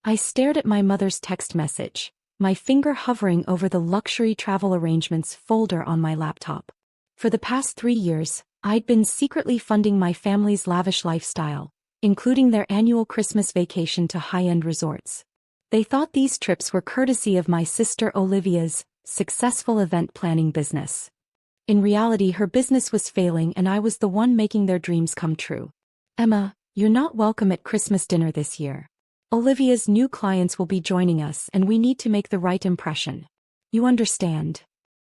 I stared at my mother's text message, my finger hovering over the luxury travel arrangements folder on my laptop. For the past 3 years, I'd been secretly funding my family's lavish lifestyle, including their annual Christmas vacation to high-end resorts. They thought these trips were courtesy of my sister Olivia's successful event planning business. In reality, her business was failing and I was the one making their dreams come true. "Emma, you're not welcome at Christmas dinner this year. Olivia's new clients will be joining us and we need to make the right impression. You understand?"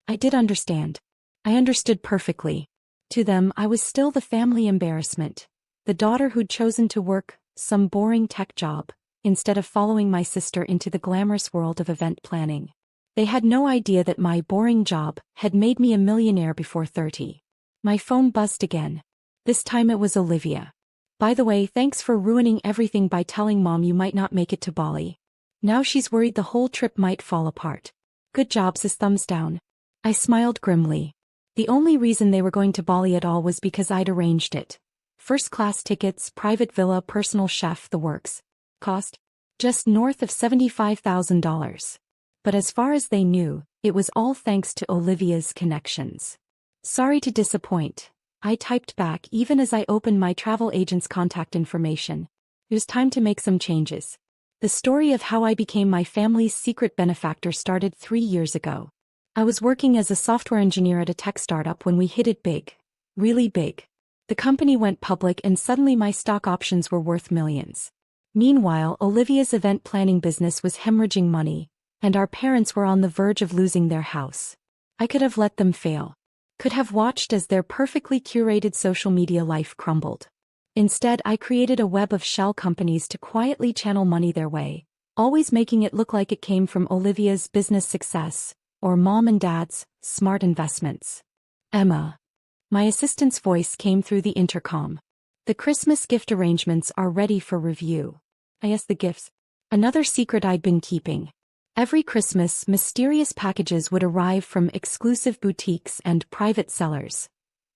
I did understand. I understood perfectly. To them, I was still the family embarrassment, the daughter who'd chosen to work some boring tech job, instead of following my sister into the glamorous world of event planning. They had no idea that my boring job had made me a millionaire before 30. My phone buzzed again. This time it was Olivia. "By the way, thanks for ruining everything by telling Mom you might not make it to Bali. Now she's worried the whole trip might fall apart." "Good job, sis." Thumbs down. I smiled grimly. The only reason they were going to Bali at all was because I'd arranged it. First-class tickets, private villa, personal chef, the works. Cost? Just north of $75,000. But as far as they knew, it was all thanks to Olivia's connections. "Sorry to disappoint," I typed back even as I opened my travel agent's contact information. It was time to make some changes. The story of how I became my family's secret benefactor started 3 years ago. I was working as a software engineer at a tech startup when we hit it big. Really big. The company went public and suddenly my stock options were worth millions. Meanwhile, Olivia's event planning business was hemorrhaging money, and our parents were on the verge of losing their house. I could have let them fail. Could have watched as their perfectly curated social media life crumbled. Instead, I created a web of shell companies to quietly channel money their way, always making it look like it came from Olivia's business success, or Mom and Dad's smart investments. "Emma." My assistant's voice came through the intercom. "The Christmas gift arrangements are ready for review." "Yes, the gifts." Another secret I'd been keeping. Every Christmas, mysterious packages would arrive from exclusive boutiques and private sellers,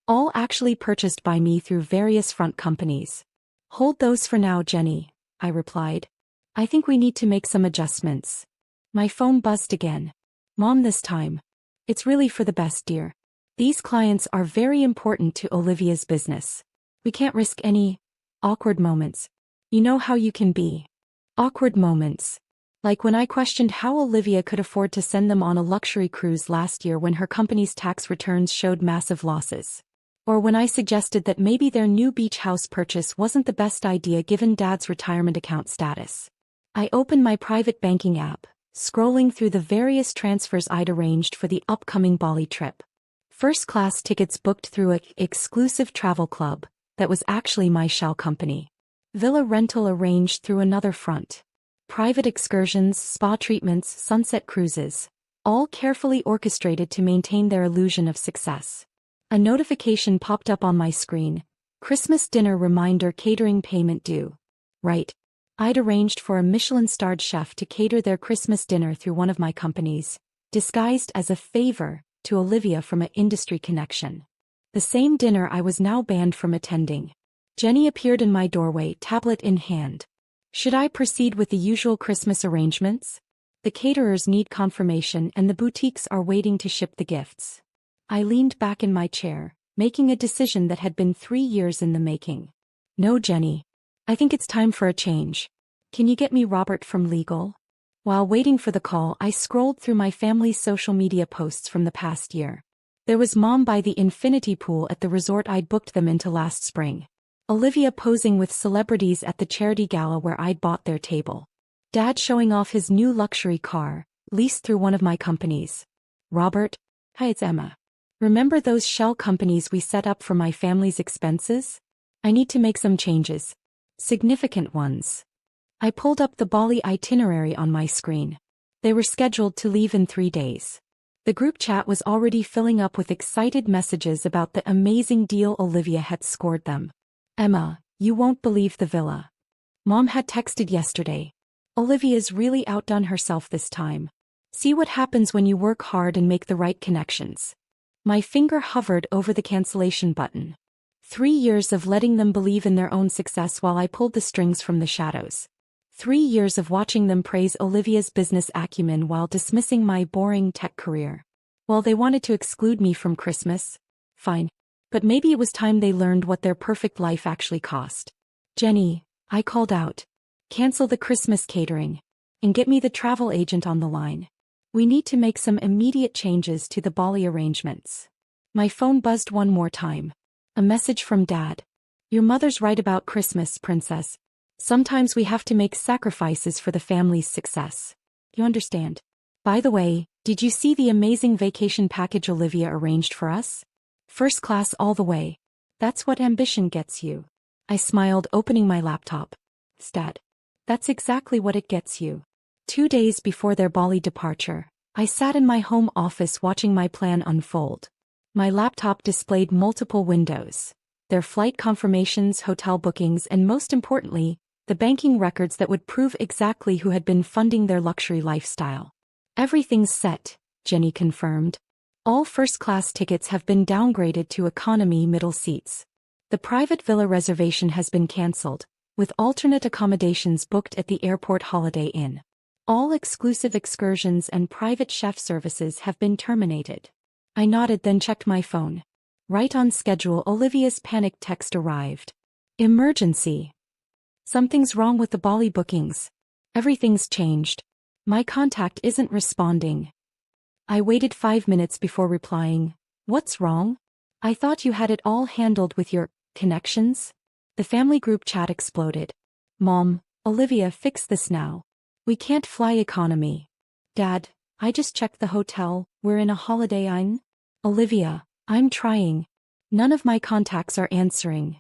all actually purchased by me through various front companies. "Hold those for now, Jenny," I replied. "I think we need to make some adjustments." My phone buzzed again. "Mom, this time. It's really for the best, dear. These clients are very important to Olivia's business. We can't risk any awkward moments. You know how you can be." Awkward moments. Like when I questioned how Olivia could afford to send them on a luxury cruise last year when her company's tax returns showed massive losses. Or when I suggested that maybe their new beach house purchase wasn't the best idea given Dad's retirement account status. I opened my private banking app, scrolling through the various transfers I'd arranged for the upcoming Bali trip. First-class tickets booked through an exclusive travel club that was actually my shell company. Villa rental arranged through another front. Private excursions, spa treatments, sunset cruises, all carefully orchestrated to maintain their illusion of success. A notification popped up on my screen. "Christmas dinner reminder, catering payment due." Right. I'd arranged for a Michelin-starred chef to cater their Christmas dinner through one of my companies, disguised as a favor to Olivia from an industry connection. The same dinner I was now banned from attending. Jenny appeared in my doorway, tablet in hand. Should I proceed with the usual Christmas arrangements? The caterers need confirmation and the boutiques are waiting to ship the gifts. I leaned back in my chair, making a decision that had been 3 years in the making. "No, Jenny. I think it's time for a change. Can you get me Robert from legal?" While waiting for the call, I scrolled through my family's social media posts from the past year. There was Mom by the infinity pool at the resort I'd booked them into last spring. Olivia posing with celebrities at the charity gala where I'd bought their table. Dad showing off his new luxury car, leased through one of my companies. "Robert." "Hi, it's Emma. Remember those shell companies we set up for my family's expenses? I need to make some changes. Significant ones." I pulled up the Bali itinerary on my screen. They were scheduled to leave in 3 days. The group chat was already filling up with excited messages about the amazing deal Olivia had scored them. "Emma, you won't believe the villa. Mom had texted yesterday. Olivia's really outdone herself this time. See what happens when you work hard and make the right connections." My finger hovered over the cancellation button. 3 years of letting them believe in their own success while I pulled the strings from the shadows. 3 years of watching them praise Olivia's business acumen while dismissing my boring tech career. Well, they wanted to exclude me from Christmas. Fine. But maybe it was time they learned what their perfect life actually cost. Jenny, I called out. Cancel the Christmas catering. And get me the travel agent on the line. We need to make some immediate changes to the Bali arrangements. My phone buzzed one more time. A message from Dad. Your mother's right about Christmas, Princess. Sometimes we have to make sacrifices for the family's success. You understand? By the way, did you see the amazing vacation package Olivia arranged for us? First class all the way. That's what ambition gets you. I smiled, opening my laptop. Stat. That's exactly what it gets you. 2 days before their Bali departure, I sat in my home office watching my plan unfold. My laptop displayed multiple windows. Their flight confirmations, hotel bookings, and most importantly, the banking records that would prove exactly who had been funding their luxury lifestyle. Everything's set, Jenny confirmed. All first-class tickets have been downgraded to economy middle seats. The private villa reservation has been cancelled, with alternate accommodations booked at the airport Holiday Inn. All exclusive excursions and private chef services have been terminated. I nodded, then checked my phone. Right on schedule, Olivia's panicked text arrived. Emergency. Something's wrong with the Bali bookings. Everything's changed. My contact isn't responding. I waited 5 minutes before replying. What's wrong? I thought you had it all handled with your connections? The family group chat exploded. Mom, Olivia, fix this now. We can't fly economy. Dad, I just checked the hotel, we're in a Holiday Inn. Olivia, I'm trying. None of my contacts are answering.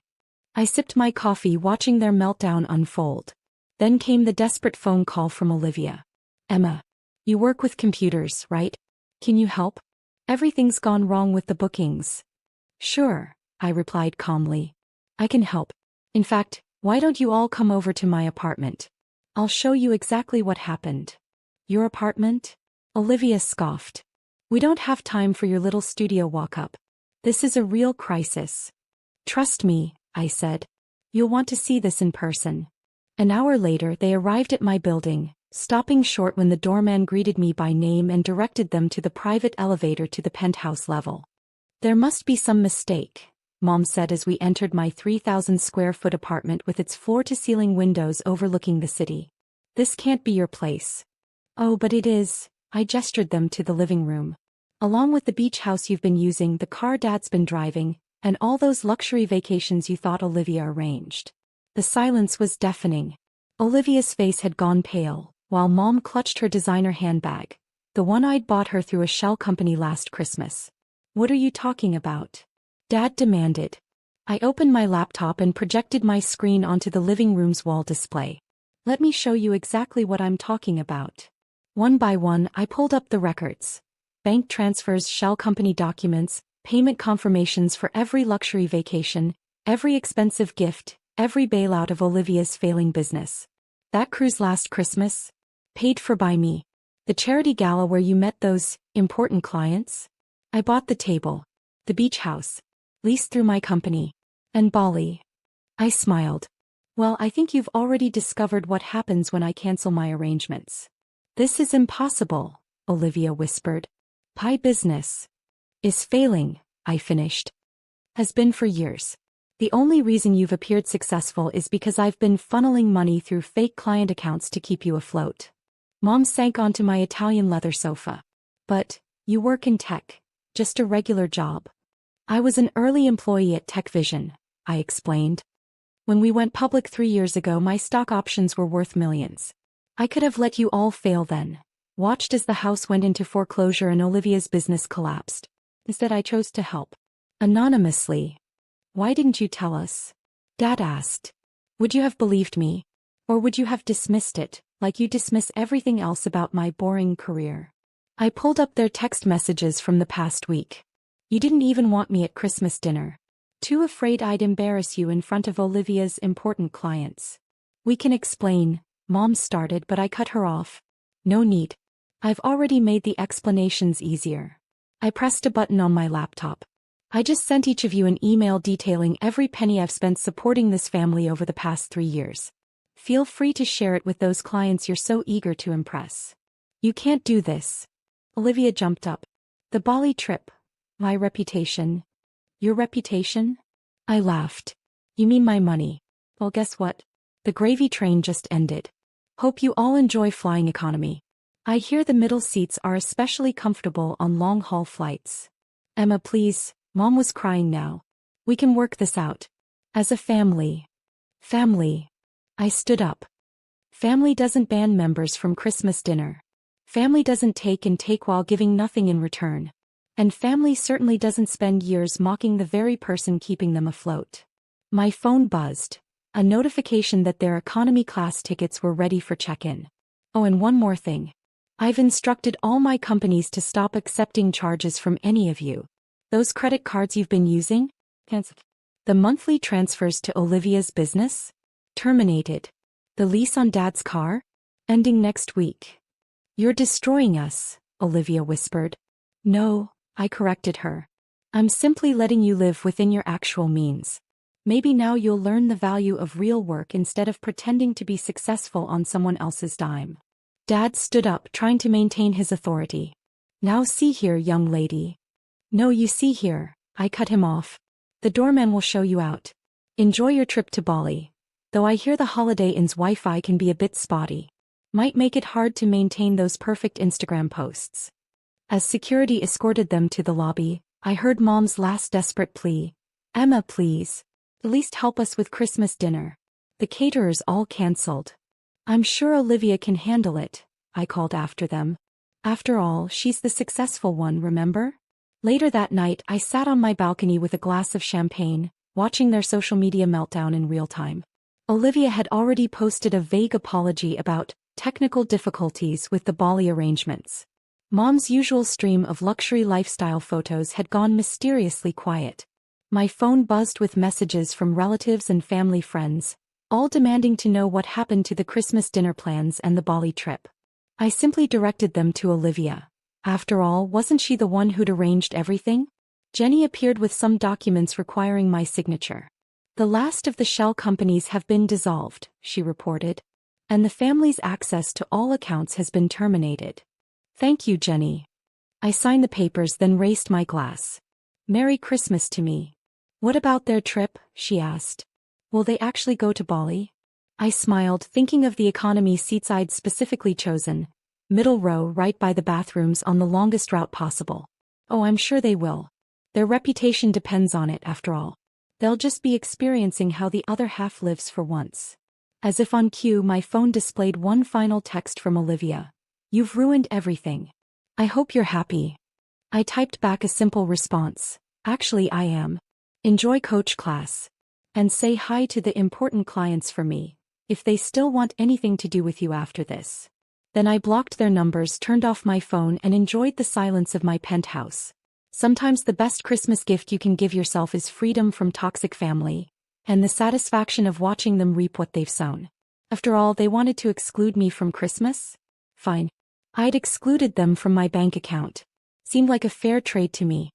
I sipped my coffee watching their meltdown unfold. Then came the desperate phone call from Olivia. Emma, you work with computers, right? Can you help? Everything's gone wrong with the bookings. Sure, I replied calmly. I can help. In fact, why don't you all come over to my apartment? I'll show you exactly what happened. Your apartment? Olivia scoffed. We don't have time for your little studio walk-up. This is a real crisis. Trust me, I said. You'll want to see this in person. An hour later they arrived at my building, stopping short when the doorman greeted me by name and directed them to the private elevator to the penthouse level. There must be some mistake, Mom said as we entered my 3,000-square-foot apartment with its floor-to-ceiling windows overlooking the city. This can't be your place. Oh, but it is. I gestured them to the living room. Along with the beach house you've been using, the car Dad's been driving, and all those luxury vacations you thought Olivia arranged. The silence was deafening. Olivia's face had gone pale, while Mom clutched her designer handbag, the one I'd bought her through a shell company last Christmas. What are you talking about? Dad demanded. I opened my laptop and projected my screen onto the living room's wall display. Let me show you exactly what I'm talking about. One by one, I pulled up the records. Bank transfers, shell company documents, payment confirmations for every luxury vacation, every expensive gift, every bailout of Olivia's failing business. That cruise last Christmas? Paid for by me. The charity gala where you met those important clients? I bought the table. The beach house. Leased through my company. And Bali. I smiled. Well, I think you've already discovered what happens when I cancel my arrangements. This is impossible, Olivia whispered. Pie business is failing, I finished. Has been for years. The only reason you've appeared successful is because I've been funneling money through fake client accounts to keep you afloat. Mom sank onto my Italian leather sofa. But, you work in tech. Just a regular job. I was an early employee at Tech Vision, I explained. When we went public 3 years ago, my stock options were worth millions. I could have let you all fail then. Watched as the house went into foreclosure and Olivia's business collapsed. Instead, I chose to help. Anonymously. Why didn't you tell us? Dad asked. Would you have believed me? Or would you have dismissed it, like you dismiss everything else about my boring career? I pulled up their text messages from the past week. You didn't even want me at Christmas dinner. Too afraid I'd embarrass you in front of Olivia's important clients. We can explain, Mom started, but I cut her off. No need. I've already made the explanations easier. I pressed a button on my laptop. I just sent each of you an email detailing every penny I've spent supporting this family over the past 3 years. Feel free to share it with those clients you're so eager to impress. You can't do this. Olivia jumped up. The Bali trip. My reputation. Your reputation? I laughed. You mean my money? Well, guess what? The gravy train just ended. Hope you all enjoy flying economy. I hear the middle seats are especially comfortable on long-haul flights. Emma, please, Mom was crying now. We can work this out. As a family. Family. I stood up. Family doesn't ban members from Christmas dinner. Family doesn't take and take while giving nothing in return. And family certainly doesn't spend years mocking the very person keeping them afloat. My phone buzzed. A notification that their economy class tickets were ready for check-in. Oh, and one more thing. I've instructed all my companies to stop accepting charges from any of you. Those credit cards you've been using? Cancelled. The monthly transfers to Olivia's business? Terminated. The lease on Dad's car? Ending next week. You're destroying us, Olivia whispered. No, I corrected her. I'm simply letting you live within your actual means. Maybe now you'll learn the value of real work instead of pretending to be successful on someone else's dime. Dad stood up, trying to maintain his authority. Now see here, young lady. No, you see here, I cut him off. The doorman will show you out. Enjoy your trip to Bali. Though I hear the Holiday Inn's Wi-Fi can be a bit spotty. Might make it hard to maintain those perfect Instagram posts. As security escorted them to the lobby, I heard Mom's last desperate plea. Emma, please. At least help us with Christmas dinner. The caterers all cancelled. I'm sure Olivia can handle it, I called after them. After all, she's the successful one, remember? Later that night, I sat on my balcony with a glass of champagne, watching their social media meltdown in real time. Olivia had already posted a vague apology about technical difficulties with the Bali arrangements. Mom's usual stream of luxury lifestyle photos had gone mysteriously quiet. My phone buzzed with messages from relatives and family friends, all demanding to know what happened to the Christmas dinner plans and the Bali trip. I simply directed them to Olivia. After all, wasn't she the one who'd arranged everything? Jenny appeared with some documents requiring my signature. The last of the shell companies have been dissolved, she reported. And the family's access to all accounts has been terminated. Thank you, Jenny. I signed the papers, then raised my glass. Merry Christmas to me. What about their trip? She asked. Will they actually go to Bali? I smiled, thinking of the economy seats I'd specifically chosen. Middle row, right by the bathrooms on the longest route possible. Oh, I'm sure they will. Their reputation depends on it, after all. They'll just be experiencing how the other half lives for once. As if on cue, my phone displayed one final text from Olivia. You've ruined everything. I hope you're happy. I typed back a simple response. Actually, I am. Enjoy coach class. And say hi to the important clients for me, if they still want anything to do with you after this. Then I blocked their numbers, turned off my phone, and enjoyed the silence of my penthouse. Sometimes the best Christmas gift you can give yourself is freedom from toxic family, and the satisfaction of watching them reap what they've sown. After all, they wanted to exclude me from Christmas? Fine. I'd excluded them from my bank account. Seemed like a fair trade to me.